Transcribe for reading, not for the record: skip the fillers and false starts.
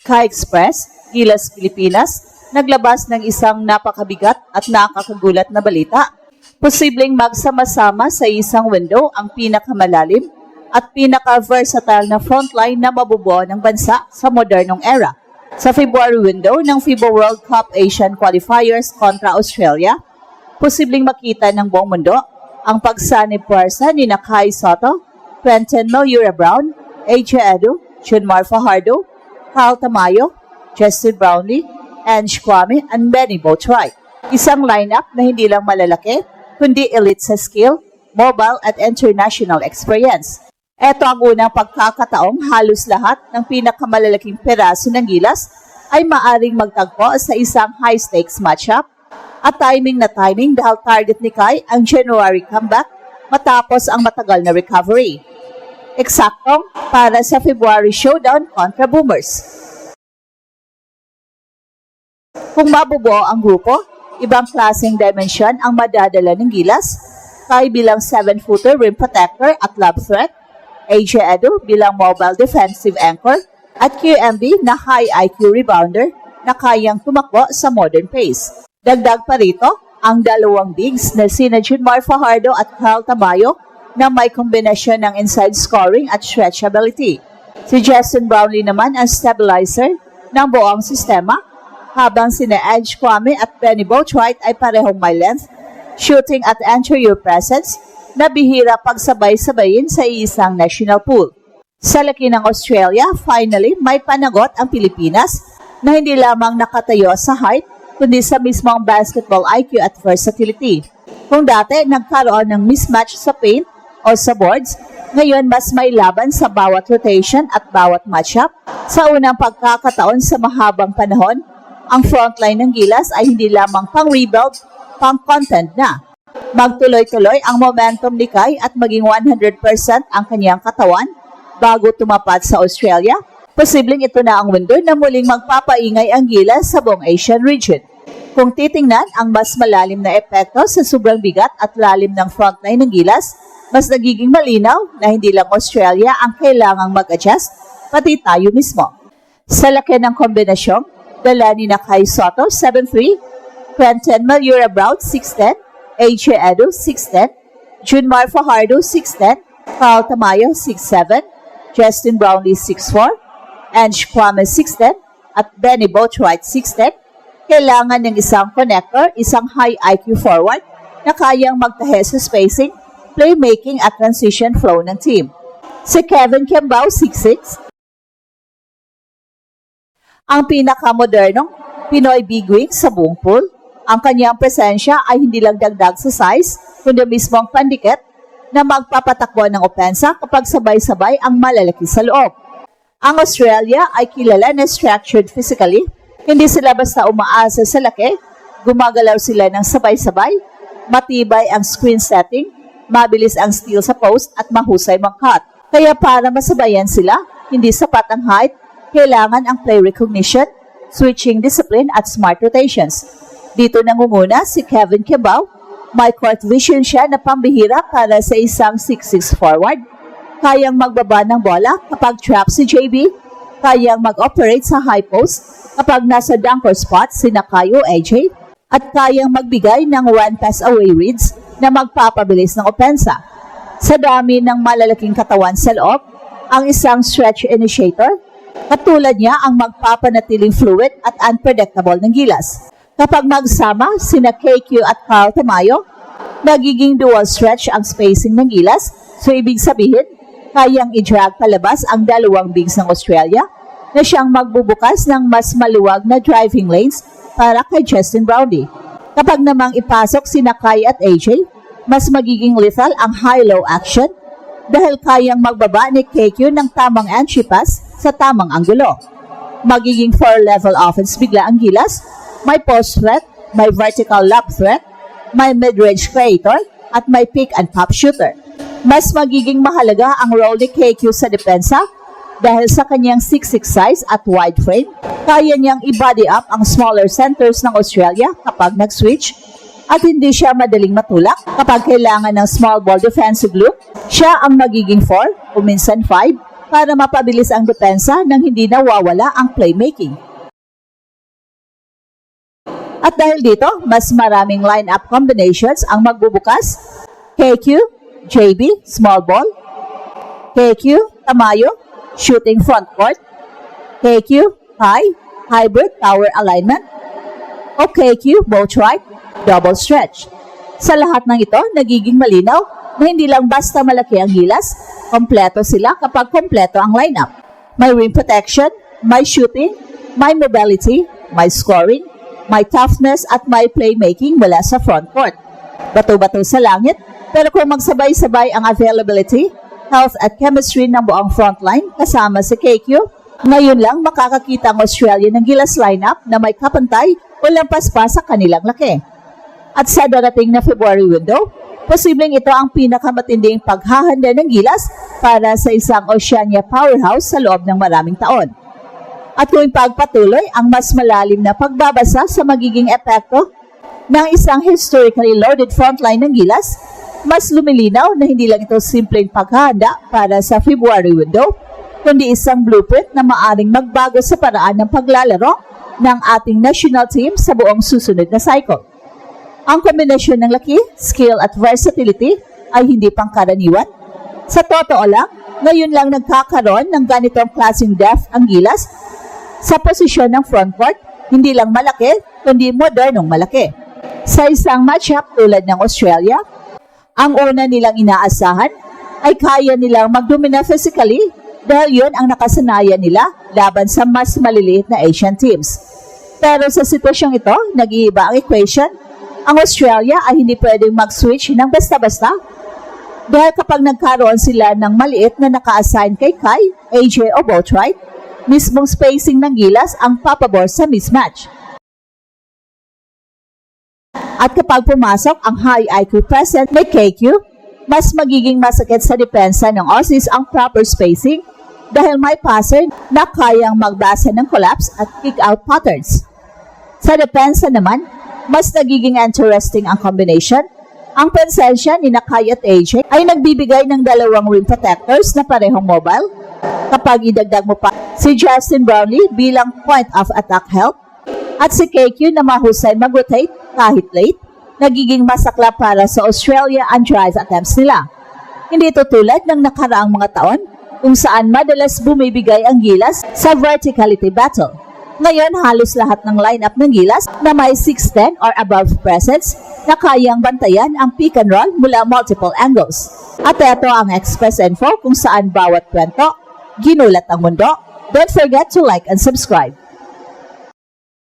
Sky Express, Gilas, Pilipinas, naglabas ng isang napakabigat at nakakagulat na balita. Posibleng magsama-sama sa isang window ang pinakamalalim at pinaka-versatile na frontline na mabubuo ng bansa sa modernong era. Sa February window ng FIBA World Cup Asian Qualifiers kontra Australia, posibleng makita ng buong mundo ang pagsanib puwersa ni Kai Sotto, Quentin Malura-Brown, AJ Edu, Junmar Fajardo, Carl Tamayo, Justin Brownlee, Ange Kwame, and Benny Boatwright. Isang lineup na hindi lang malalaki, kundi elite sa skill, mobile at international experience. Ito ang unang pagkakataong halos lahat ng pinakamalalaking peraso ng Gilas ay maaring magtagpo sa isang high-stakes matchup at timing dahil target ni Kai ang January comeback matapos ang matagal na recovery. Eksaktong para sa February showdown kontra Boomers. Kung mabubuo ang grupo, ibang klaseng dimension ang madadala ng Gilas. Kai bilang 7-footer rim protector at lob threat, AJ Edu bilang mobile defensive anchor, at QMB na high IQ rebounder na kayang tumakbo sa modern pace. Dagdag pa rito, ang dalawang bigs na sina Junmar Fajardo at Carl Tamayo na may kombinasyon ng inside scoring at stretch ability. Si Justin Brownlee naman ang stabilizer ng buong sistema, habang sina Ange Kwame at Benny Boatwright ay parehong may length, shooting at anterior presence na bihira pagsabay-sabayin sa isang national pool. Sa laki ng Australia, finally may panagot ang Pilipinas na hindi lamang nakatayo sa height, kundi sa mismong basketball IQ at versatility. Kung dati nagkaroon ng mismatch sa paint o sa boards, ngayon mas may laban sa bawat rotation at bawat matchup. Sa unang pagkakataon sa mahabang panahon, ang frontline ng Gilas ay hindi lamang pang-rebuild, pang-content na. Magtuloy-tuloy ang momentum ni Kai at maging 100% ang kanyang katawan bago tumapat sa Australia. Posibleng ito na ang window na muling magpapaingay ang Gilas sa buong Asian region. Kung titingnan ang mas malalim na epekto sa sobrang bigat at lalim ng frontline ng Gilas, mas nagiging malinaw na hindi lang Australia ang kailangang mag-adjust, pati tayo mismo. Sa laki ng kombinasyong, dala ni Kai Sotto, 7'3", Quentin Malura-Brown, 6'10", AJ Edu, 6'10", Junmar Fajardo, 6'10", Carl Tamayo, 6'7", Justin Brownlee, 6'4", Ange Kwame, 6'10", at Benny Boatwright, 6'10", kailangan ng isang connector, isang high IQ forward na kayang magtahe sa spacing, playmaking at transition flow ng team. Si Kevin Kembao, 6'6", ang pinakamodernong Pinoy big wing sa buong pool. Ang kanyang presensya ay hindi lang dagdag sa size, kundi mismong pandikit na magpapatakbo ng opensa kapag sabay-sabay ang malalaki sa loob. Ang Australia ay kilala na structured physically. Hindi sila basta umaasa sa laki, gumagalaw sila ng sabay-sabay, matibay ang screen setting, mabilis ang steal sa post at mahusay mang-cut. Kaya para masabayan sila, hindi sapat ang height, kailangan ang play recognition, switching discipline at smart rotations. Dito nangunguna si Kevin Kembao. May court vision siya na pambihira para sa isang 6'6 forward. Kayang magbaba ng bola kapag trap si JB. Kayang mag-operate sa high post kapag nasa dunker spot si Kai o AJ. At kayang magbigay ng one pass away reads na magpapabilis ng opensa. Sa dami ng malalaking katawan sa loob, ang isang stretch initiator, katulad niya ang magpapanatiling fluid at unpredictable ng Gilas. Kapag magsama sina KQ at Carl Tamayo, nagiging dual stretch ang spacing ng Gilas. So ibig sabihin, kayang i-drag palabas ang dalawang bigs ng Australia na siyang magbubukas ng mas maluwag na driving lanes para kay Justin Brownlee. Kapag namang ipasok sina Kai at AJ, mas magiging lethal ang high-low action dahil kayang magbaba ni KQ ng tamang entry pass sa tamang anggulo. Magiging 4-level offense bigla ang Gilas. May post threat, may vertical lob threat, may mid-range creator, at may pick and pop shooter. Mas magiging mahalaga ang role ni KQ sa depensa dahil sa kanyang 6'6 size at wide frame, kaya niyang i-body up ang smaller centers ng Australia kapag nag-switch at hindi siya madaling matulak kapag kailangan ng small ball defensive look. Siya ang magiging 4 o minsan 5 para mapabilis ang depensa nang hindi nawawala ang playmaking. At dahil dito, mas maraming line-up combinations ang magbubukas. KQ, JB, small ball. KQ, Tamayo, shooting front court. KQ, high, hybrid tower alignment. O KQ, both right, double stretch. Sa lahat ng ito, nagiging malinaw na hindi lang basta malaki ang gilas, kompleto sila kapag kompleto ang lineup. May rim protection, may shooting, may mobility, may scoring, may toughness at may playmaking mula sa front court. Bato-bato sa langit, pero kung magsabay-sabay ang availability, health at chemistry ng buong frontline kasama si KQ, ngayon lang makakakita ang Australia ng gilas lineup na may kapantay o lampas pa sa kanilang laki. At sa darating na February window, posibleng ito ang pinakamatinding paghahanda ng gilas para sa isang Oceania powerhouse sa loob ng maraming taon. At kung pagpatuloy ang mas malalim na pagbabasa sa magiging epekto ng isang historically loaded frontline ng gilas, mas lumilinaw na hindi lang ito simpleng paghahanda para sa February window, kundi isang blueprint na maaring magbago sa paraan ng paglalaro ng ating national team sa buong susunod na cycle. Ang kombinasyon ng laki, skill at versatility ay hindi pangkaraniwan. Sa totoo lang, ngayon lang nagkakaroon ng ganitong klaseng depth ang gilas sa posisyon ng frontcourt, hindi lang malaki, kundi modernong malaki. Sa isang matchup tulad ng Australia, ang una nilang inaasahan ay kaya nilang magdomina physically dahil yun ang nakasanayan nila laban sa mas maliliit na Asian teams. Pero sa sitwasyong ito, nag-iiba ang equation. Ang Australia ay hindi pwedeng mag-switch ng basta-basta dahil kapag nagkaroon sila ng maliit na naka-assign kay Kai, AJ o Boatwright, mismong spacing ng gilas ang papabor sa mismatch. At kapag pumasok ang high IQ present may KQ, mas magiging masakit sa depensa ng Aussies ang proper spacing dahil may passer na kayang magbasa ng collapse at kick-out patterns. Sa depensa naman, mas nagiging interesting ang combination. Ang presensya ni Kai at AJ ay nagbibigay ng dalawang rim protectors na parehong mobile. Kapag idagdag mo pa si Justin Brownlee bilang point of attack help at si KQ na mahusay mag-rotate kahit late, nagiging masakla para sa Australia ang drive attempts nila. Hindi ito tulad ng nakaraang mga taon kung saan madalas bumibigay ang gilas sa verticality battle. Ngayon, halos lahat ng lineup ng gilas na may 6'10 or above presence na kayang bantayan ang pick and roll mula multiple angles. At ito ang Express Info kung saan bawat kwento, ginulat ang mundo. Don't forget to like and subscribe.